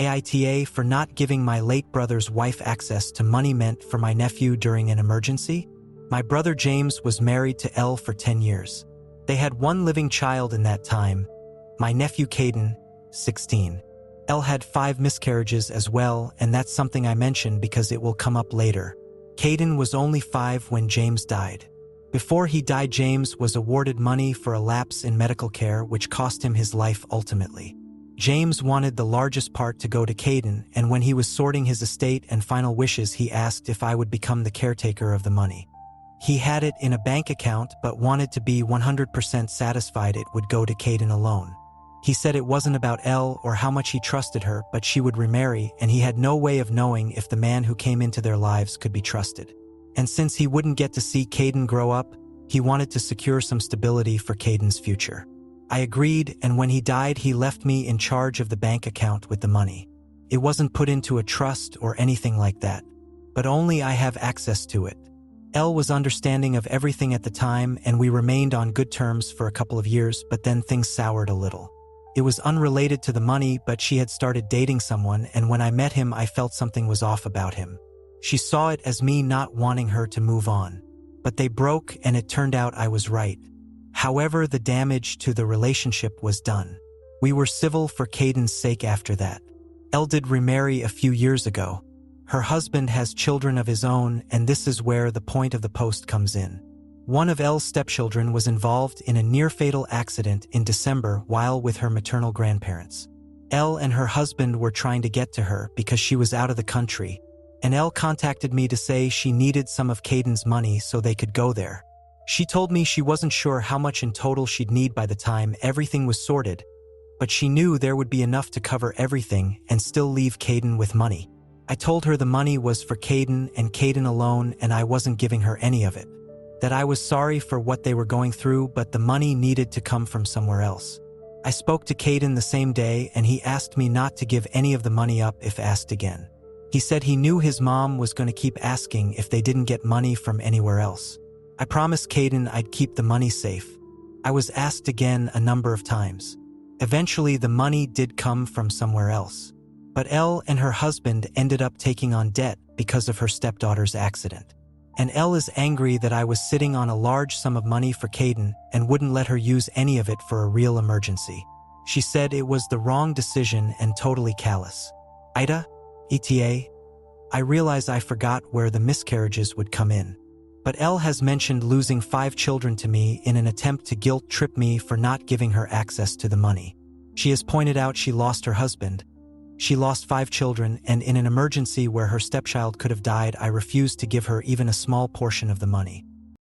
AITA for not giving my late brother's wife access to money meant for my nephew during an emergency? My brother James was married to Elle for 10 years. They had one living child in that time, my nephew Caden, 16. Elle had 5 miscarriages as well, and that's something I mention because it will come up later. Caden was only 5 when James died. Before he died, James was awarded money for a lapse in medical care which cost him his life ultimately. James wanted the largest part to go to Caden, and when he was sorting his estate and final wishes, he asked if I would become the caretaker of the money. He had it in a bank account but wanted to be 100% satisfied it would go to Caden alone. He said it wasn't about Elle or how much he trusted her, but she would remarry, and he had no way of knowing if the man who came into their lives could be trusted. And since he wouldn't get to see Caden grow up, he wanted to secure some stability for Caden's future. I agreed, and when he died, he left me in charge of the bank account with the money. It wasn't put into a trust or anything like that, but only I have access to it. Elle was understanding of everything at the time, and we remained on good terms for a couple of years, but then things soured a little. It was unrelated to the money, but she had started dating someone, and when I met him, I felt something was off about him. She saw it as me not wanting her to move on. But they broke, and it turned out I was right. However, the damage to the relationship was done. We were civil for Caden's sake after that. Elle did remarry a few years ago. Her husband has children of his own, and this is where the point of the post comes in. One of Elle's stepchildren was involved in a near-fatal accident in December while with her maternal grandparents. Elle and her husband were trying to get to her because she was out of the country, and Elle contacted me to say she needed some of Caden's money so they could go there. She told me she wasn't sure how much in total she'd need by the time everything was sorted, but she knew there would be enough to cover everything and still leave Caden with money. I told her the money was for Caden and Caden alone, and I wasn't giving her any of it. That I was sorry for what they were going through, but the money needed to come from somewhere else. I spoke to Caden the same day, and he asked me not to give any of the money up if asked again. He said he knew his mom was going to keep asking if they didn't get money from anywhere else. I promised Caden I'd keep the money safe. I was asked again a number of times. Eventually, the money did come from somewhere else. But Elle and her husband ended up taking on debt because of her stepdaughter's accident. And Elle is angry that I was sitting on a large sum of money for Caden and wouldn't let her use any of it for a real emergency. She said it was the wrong decision and totally callous. AITA? ETA? I realize I forgot where the miscarriages would come in. But Elle has mentioned losing 5 children to me in an attempt to guilt-trip me for not giving her access to the money. She has pointed out she lost her husband. She lost 5 children, and in an emergency where her stepchild could have died, I refused to give her even a small portion of the money.